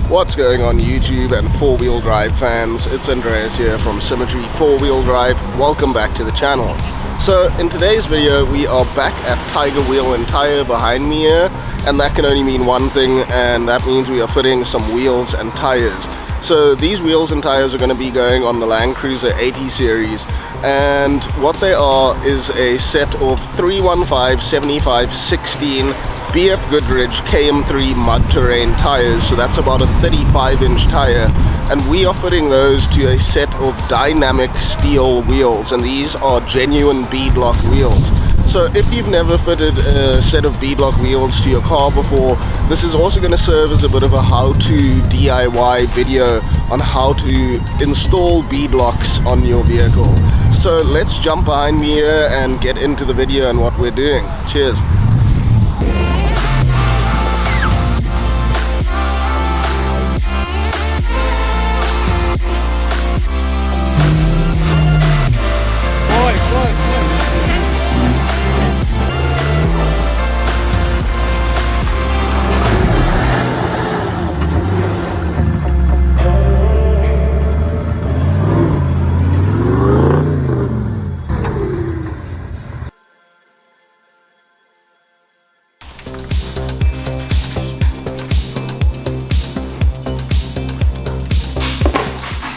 What's going on YouTube and four-wheel drive fans? It's Andreas here from Symmetry 4-Wheel Drive. Welcome back to the channel. So in today's video we are back at Tiger Wheel and Tyre behind me here, and that can only mean one thing, and that means we are fitting some wheels and tires. So these wheels and tires are going to be going on the LandCruiser 80 series, and what they are is a set of 315/75/16 BF Goodrich KM3 mud terrain tires. So that's about a 35-inch tire, and we are fitting those to a set of Dynamic Steel wheels, and these are genuine beadlock wheels. So if you've never fitted a set of beadlock wheels to your car before, this is also going to serve as a bit of a how-to DIY video on how to install beadlocks on your vehicle. So let's jump behind me here and get into the video and what we're doing. Cheers.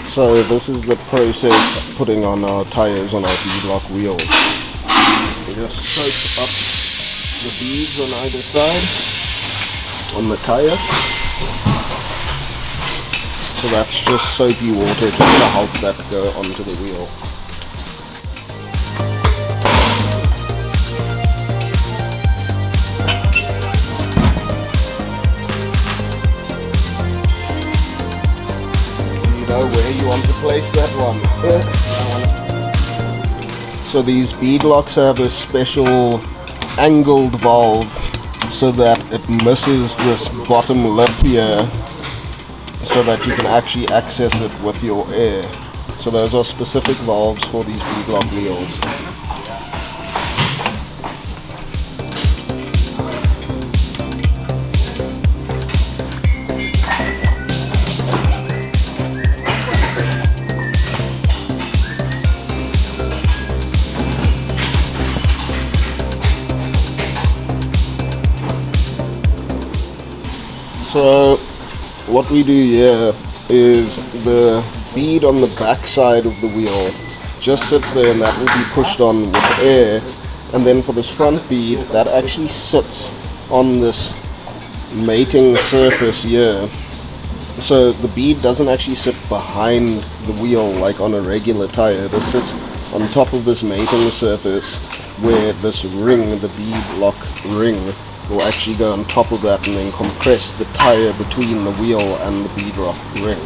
So this is the process putting on our tires on our beadlock wheels. We just soak up the beads on either side on the tire. So that's just soapy water just to help that go onto the wheel. Where you want to place that one. So these beadlocks have a special angled valve so that it misses this bottom lip here, so that you can actually access it with your air. So those are specific valves for these beadlock wheels. So what we do here is the bead on the back side of the wheel just sits there, and that will be pushed on with air, and then for this front bead that actually sits on this mating surface here. So the bead doesn't actually sit behind the wheel like on a regular tire. This sits on top of this mating surface, where this ring, the beadlock ring, will actually go on top of that and then compress the tire between the wheel and the beadlock ring.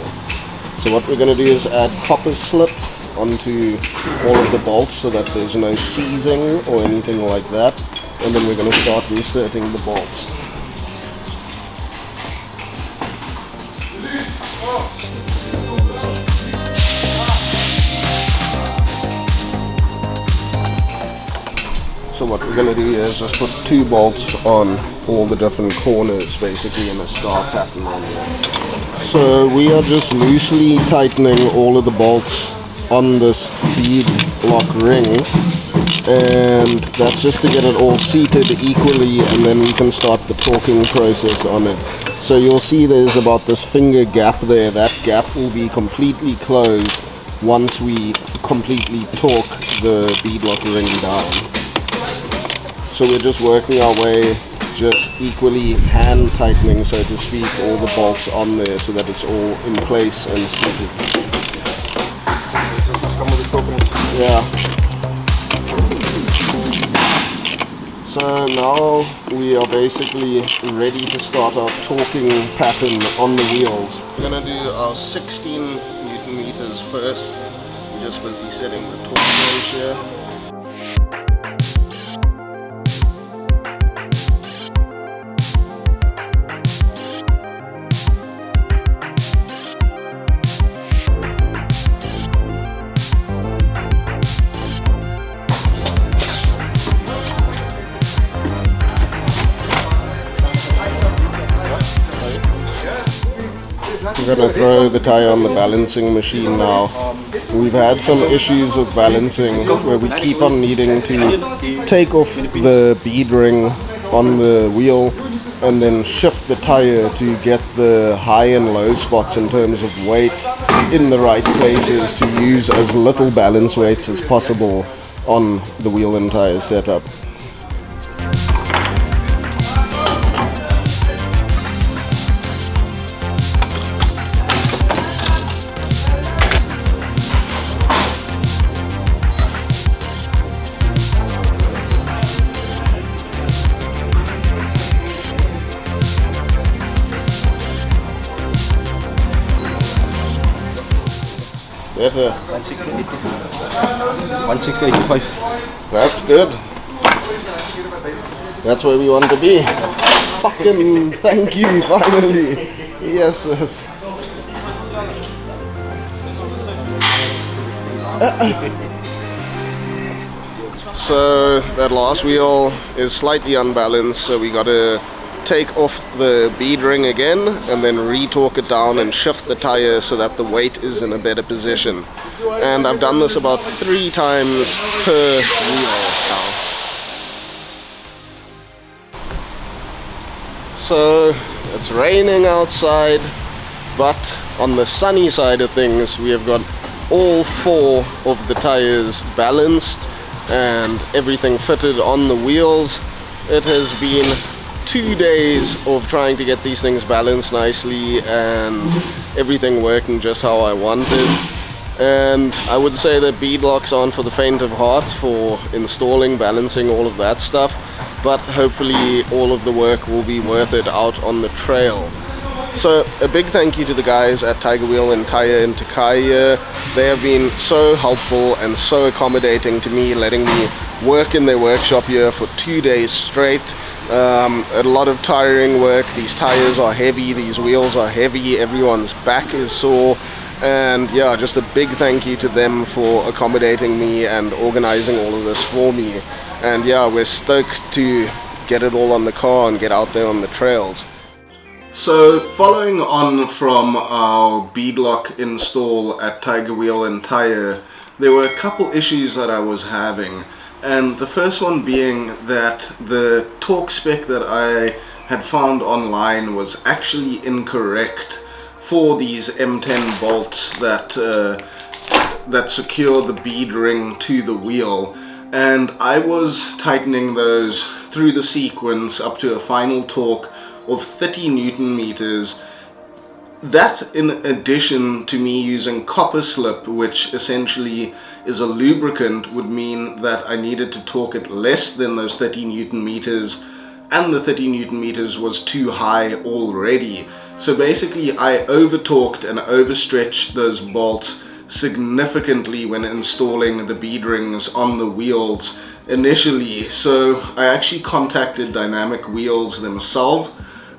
So what we're going to do is add copper slip onto all of the bolts so that there's no seizing or anything like that, and then we're going to start inserting the bolts. So what we're going to do is just put 2 bolts on all the different corners, basically in a star pattern on here. So we are just loosely tightening all of the bolts on this beadlock ring, and that's just to get it all seated equally, and then we can start the torquing process on it. So you'll see there's about this finger gap there. That gap will be completely closed once we completely torque the beadlock ring down. So we're just working our way, just equally hand tightening, so to speak, all the bolts on there so that it's all in place and seated. Yeah. So now we are basically ready to start our torquing pattern on the wheels. We're going to do our 16 Newton meters first. We're just busy setting the torque ratio. We're gonna throw the tire on the balancing machine now. We've had some issues with balancing where we keep on needing to take off the bead ring on the wheel and then shift the tire to get the high and low spots in terms of weight in the right places to use as little balance weights as possible on the wheel and tire setup. Better. 160.85. That's good. That's where we want to be. Fucking thank you, finally. Yes. So that last wheel is slightly unbalanced, so we gotta take off the bead ring again and then re-torque it down and shift the tire so that the weight is in a better position. And I've done this about 3 times per wheel now. So it's raining outside, but on the sunny side of things we have got all 4 of the tires balanced and everything fitted on the wheels. It has been 2 days of trying to get these things balanced nicely and everything working just how I wanted. And I would say that beadlocks aren't for the faint of heart for installing, balancing, all of that stuff, but hopefully all of the work will be worth it out on the trail. So a big thank you to the guys at Tiger Wheel and Tyre in Tokai here. They have been so helpful and so accommodating to me, letting me work in their workshop here for 2 days straight. A lot of tiring work. These tires are heavy, these wheels are heavy, everyone's back is sore, and yeah, just a big thank you to them for accommodating me and organizing all of this for me. And yeah, we're stoked to get it all on the car and get out there on the trails. So following on from our beadlock install at Tiger Wheel and Tyre, there were a couple issues that I was having. And the first one being that the torque spec that I had found online was actually incorrect for these M10 bolts that secure the bead ring to the wheel. And I was tightening those through the sequence up to a final torque of 30 Newton meters. That, in addition to me using copper slip, which essentially is a lubricant, would mean that I needed to torque it less than those 30 Newton meters, and the 30 Newton meters was too high already. So basically I over-torqued and overstretched those bolts significantly when installing the bead rings on the wheels initially. So I actually contacted Dynamic Wheels themselves,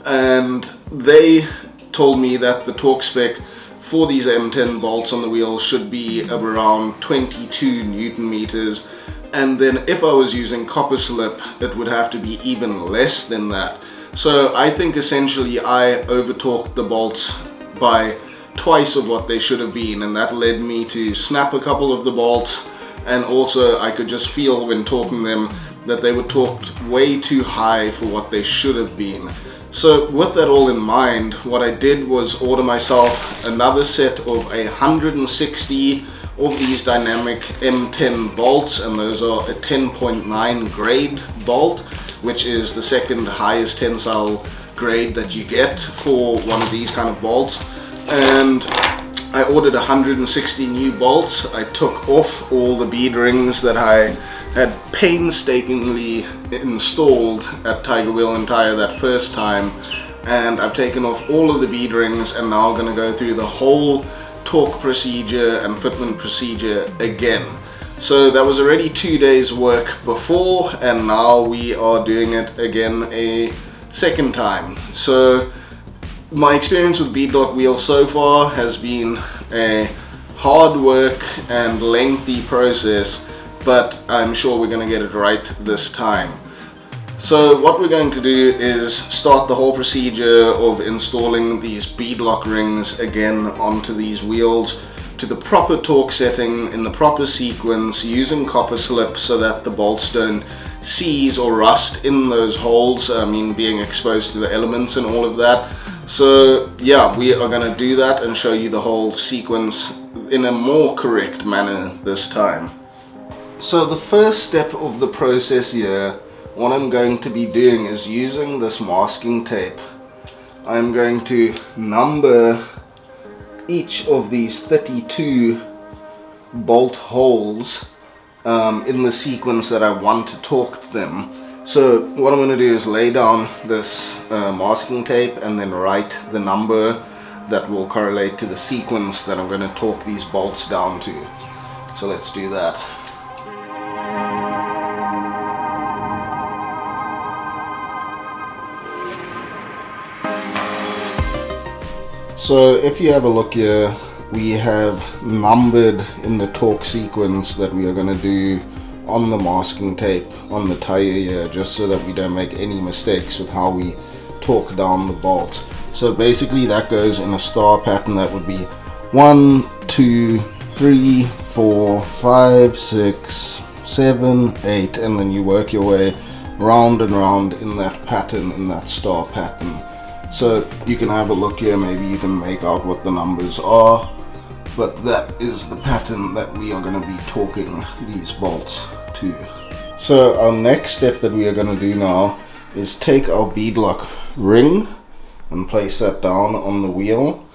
and they told me that the torque spec for these M10 bolts on the wheels should be around 22 Newton meters, and then if I was using copper slip it would have to be even less than that. So I think essentially I over torqued the bolts by twice of what they should have been, and that led me to snap a couple of the bolts, and also I could just feel when torquing them that they were torqued way too high for what they should have been. So with that all in mind, what I did was order myself another set of 160 of these Dynamic M10 bolts, and those are a 10.9 grade bolt, which is the second highest tensile grade that you get for one of these kind of bolts. And I ordered 160 new bolts. I took off all the bead rings that I had painstakingly installed at Tiger Wheel and Tyre that first time, and I've taken off all of the bead rings and now going to go through the whole torque procedure and fitment procedure again. So that was already 2 days work before, and now we are doing it again a second time. So my experience with beadlock wheels so far has been a hard work and lengthy process, but I'm sure we're going to get it right this time. So what we're going to do is start the whole procedure of installing these beadlock rings again onto these wheels to the proper torque setting in the proper sequence, using copper slip so that the bolts don't seize or rust in those holes, being exposed to the elements and all of that. So yeah, we are going to do that and show you the whole sequence in a more correct manner this time. So the first step of the process here, what I'm going to be doing is using this masking tape. I'm going to number each of these 32 bolt holes in the sequence that I want to torque them. So what I'm going to do is lay down this masking tape and then write the number that will correlate to the sequence that I'm going to torque these bolts down to. So let's do that. So if you have a look here, we have numbered in the torque sequence that we are going to do on the masking tape on the tire here, just so that we don't make any mistakes with how we torque down the bolts. So basically that goes in a star pattern. That would be 1, 2, 3, 4, 5, 6, 7, 8, and then you work your way round and round in that pattern, in that star pattern. So you can have a look here, maybe you can make out what the numbers are, but that is the pattern that we are going to be torquing these bolts to. So our next step that we are going to do now is take our beadlock ring and place that down on the wheel,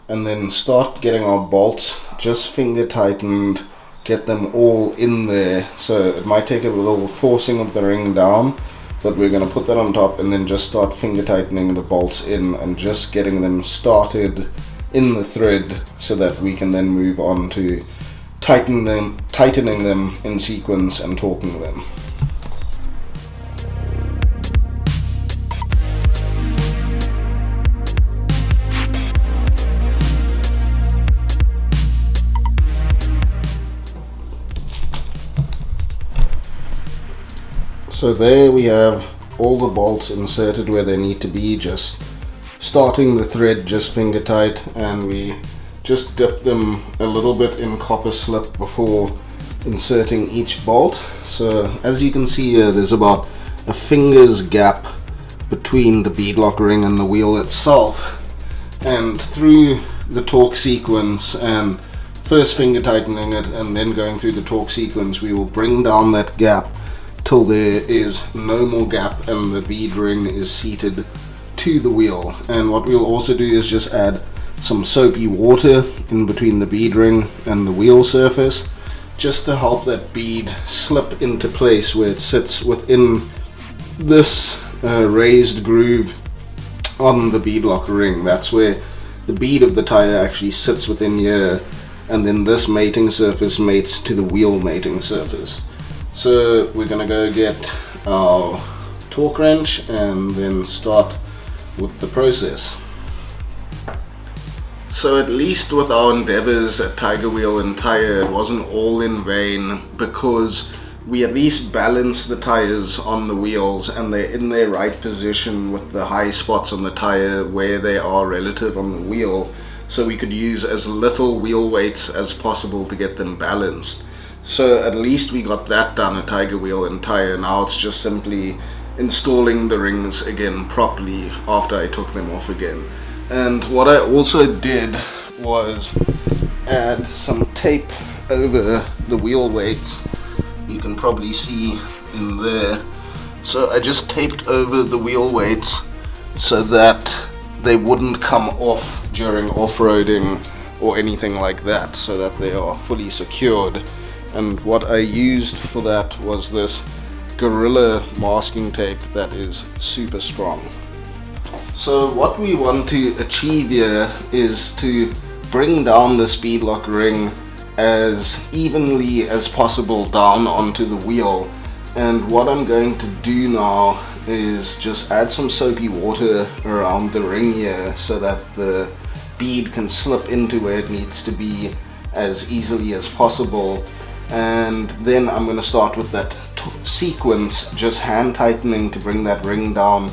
and then start getting our bolts just finger tightened, get them all in there. So it might take a little forcing of the ring down, but we're going to put that on top and then just start finger tightening the bolts in and just getting them started in the thread, so that we can then move on to tightening them in sequence and torquing them. So there we have all the bolts inserted where they need to be, just starting the thread just finger tight, and we just dip them a little bit in copper slip before inserting each bolt. So as you can see here, there's about a finger's gap between the beadlock ring and the wheel itself, and through the torque sequence and first finger tightening it and then going through the torque sequence, we will bring down that gap till there is no more gap and the bead ring is seated to the wheel. And what we'll also do is just add some soapy water in between the bead ring and the wheel surface, just to help that bead slip into place where it sits within this raised groove on the beadlock ring. That's where the bead of the tire actually sits within here, and then this mating surface mates to the wheel mating surface. So we're gonna go get our torque wrench and then start with the process. So at least with our endeavors at Tiger Wheel and Tyre, it wasn't all in vain, because we at least balanced the tires on the wheels and they're in their right position with the high spots on the tire where they are relative on the wheel, so we could use as little wheel weights as possible to get them balanced. So at least we got that done at Tiger Wheel and Tyre. Now it's just simply installing the rings again properly after I took them off again. And what I also did was add some tape over the wheel weights. You can probably see in there. So I just taped over the wheel weights so that they wouldn't come off during off-roading or anything like that, so that they are fully secured. And what I used for that was this Gorilla masking tape that is super strong. So what we want to achieve here is to bring down the beadlock ring as evenly as possible down onto the wheel. And what I'm going to do now is just add some soapy water around the ring here so that the bead can slip into where it needs to be as easily as possible. And then I'm going to start with that sequence just hand tightening to bring that ring down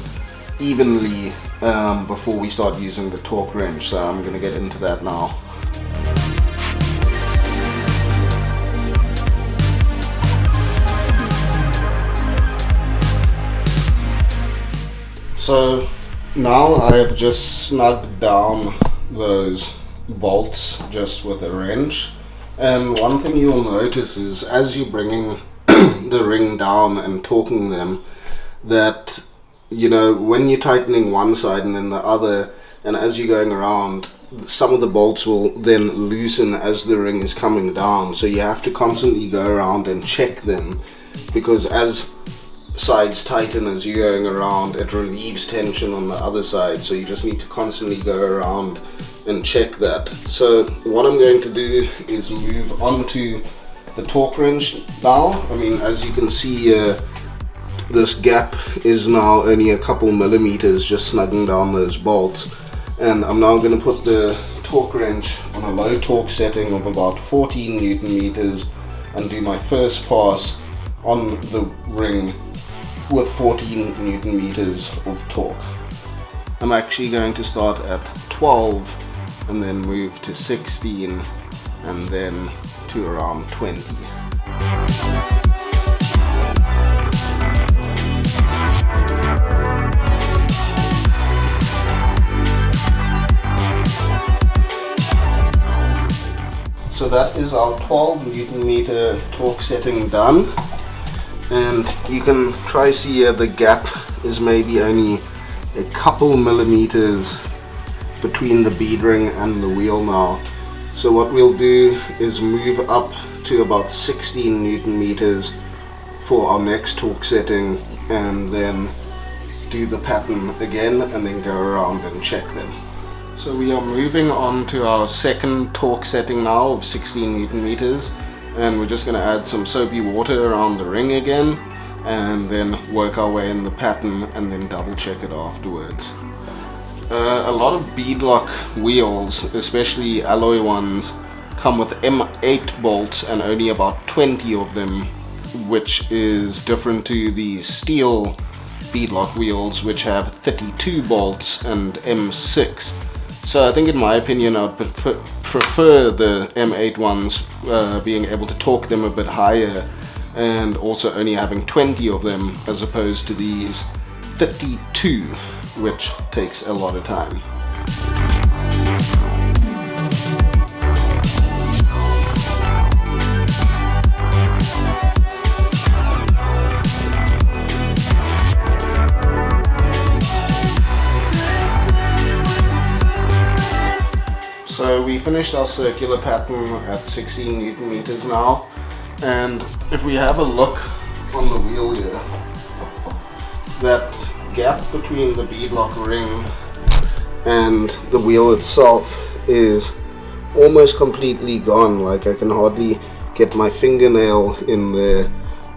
evenly before we start using the torque wrench. So I'm going to get into that now. So now I have just snugged down those bolts just with a wrench, and one thing you'll notice is as you're bringing the ring down and torquing them, that, you know, when you're tightening one side and then the other, and as you're going around, some of the bolts will then loosen as the ring is coming down. So you have to constantly go around and check them, because as sides tighten as you're going around, it relieves tension on the other side. So you just need to constantly go around and check that. So what I'm going to do is move on to the torque wrench now. I mean, as you can see, this gap is now only a couple millimeters, just snugging down those bolts. And I'm now going to put the torque wrench on a low torque setting of about 14 Newton meters and do my first pass on the ring with 14 Newton meters of torque. I'm actually going to start at 12 and then move to 16 and then to around 20. So that is our 12 Newton meter torque setting done. And you can try see here the gap is maybe only a couple millimeters between the bead ring and the wheel now. So what we'll do is move up to about 16 Newton meters for our next torque setting, and then do the pattern again and then go around and check them. So we are moving on to our second torque setting now of 16 Newton meters. And we're just going to add some soapy water around the ring again, and then work our way in the pattern and then double check it afterwards. A lot of beadlock wheels, especially alloy ones, come with M8 bolts and only about 20 of them, which is different to the steel beadlock wheels, which have 32 bolts and M6. So I think, in my opinion, I would prefer the M8 ones, being able to torque them a bit higher and also only having 20 of them, as opposed to these 32, which takes a lot of time. So we finished our circular pattern at 16 Newton meters now, and if we have a look on the wheel here, that gap between the beadlock ring and the wheel itself is almost completely gone. Like, I can hardly get my fingernail in there,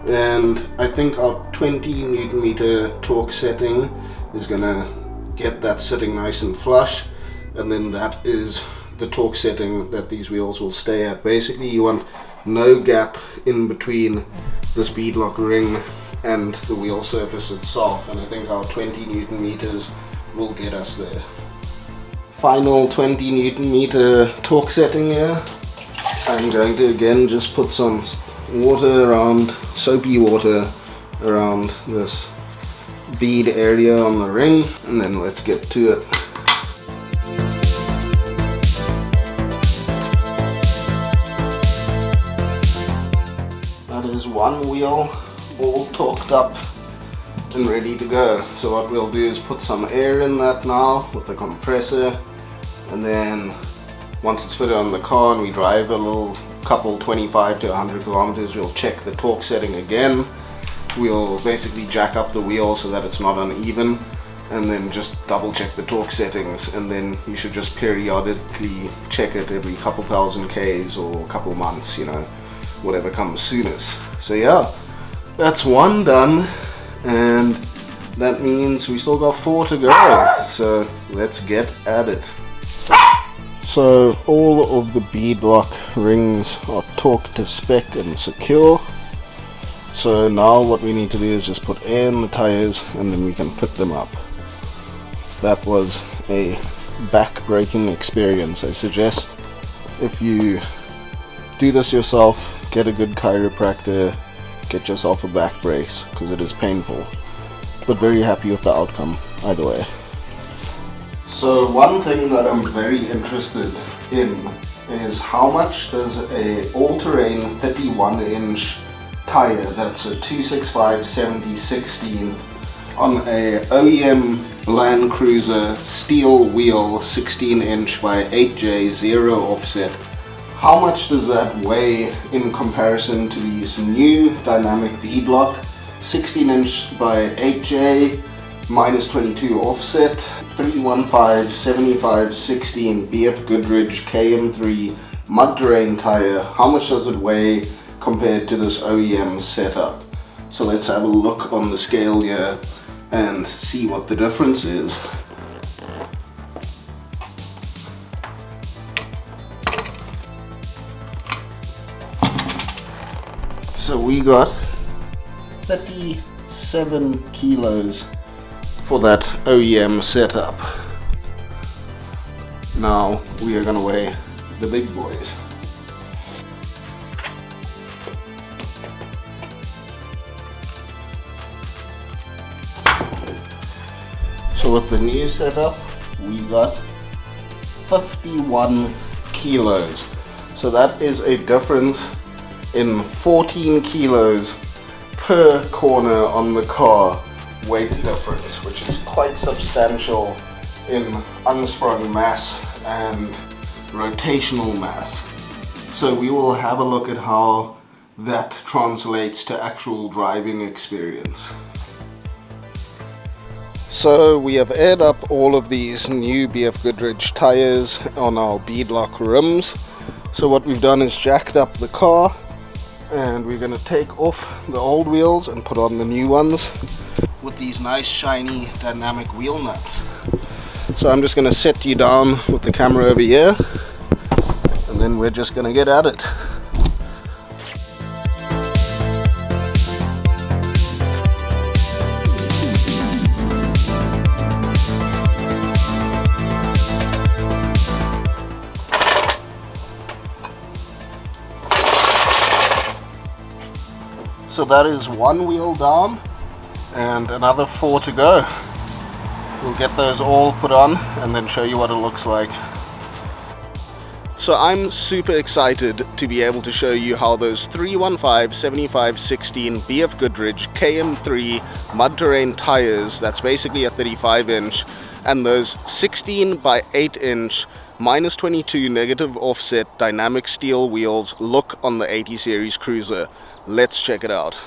and I think our 20 Newton meter torque setting is gonna get that sitting nice and flush, and then that is the torque setting that these wheels will stay at. Basically, you want no gap in between this beadlock ring and the wheel surface itself, and I think our 20 Newton meters will get us there. Final 20 Newton meter torque setting here. I'm going to again just put some water around, soapy water around this bead area on the ring, and then let's get to it. There's one wheel all torqued up and ready to go. So what we'll do is put some air in that now with the compressor, and then once it's fitted on the car and we drive a little couple 25 to 100 kilometers, we'll check the torque setting again. We'll basically jack up the wheel so that it's not uneven, and then just double check the torque settings, and then you should just periodically check it every couple thousand Ks or a couple months, you know, whatever comes soonest. So yeah, that's one done, and that means we still got 4 to go. So let's get at it. So all of the beadlock rings are torqued to spec and secure, So now what we need to do is just put air in the tires and then we can fit them up. That was a back-breaking experience. I suggest if you do this yourself, get a good chiropractor, get yourself a back brace, because it is painful. But very happy with the outcome either way. So one thing that I'm very interested in is how much does a all-terrain 31-inch tire, that's a 265/70/16 on a OEM LandCruiser steel wheel 16-inch by 8J 0 offset, how much does that weigh in comparison to these new Dynamic Beadlock 16-inch by 8J -22 offset 315/75/16 BF Goodrich KM3 mud terrain tire? How much does it weigh compared to this OEM setup? So let's have a look on the scale here and see what the difference is. So we got 37 kilos for that OEM setup. Now we are going to weigh the big boys. So with the new setup, we got 51 kilos. So that is a difference in 14 kilos per corner on the car weight difference, which is quite substantial in unsprung mass and rotational mass. So we will have a look at how that translates to actual driving experience. So we have aired up all of these new BF Goodrich tires on our beadlock rims. So what we've done is jacked up the car, and we're going to take off the old wheels and put on the new ones with these nice shiny dynamic wheel nuts. So I'm just going to set you down with the camera over here, and then we're just going to get at it. So that is one wheel down and another 4 to go. We'll get those all put on and then show you what it looks like. So I'm super excited to be able to show you how those 315/75/16 BF Goodrich KM3 mud terrain tires, that's basically a 35-inch, and those 16 by 8-inch -22 negative offset dynamic steel wheels look on the 80 series cruiser. Let's check it out.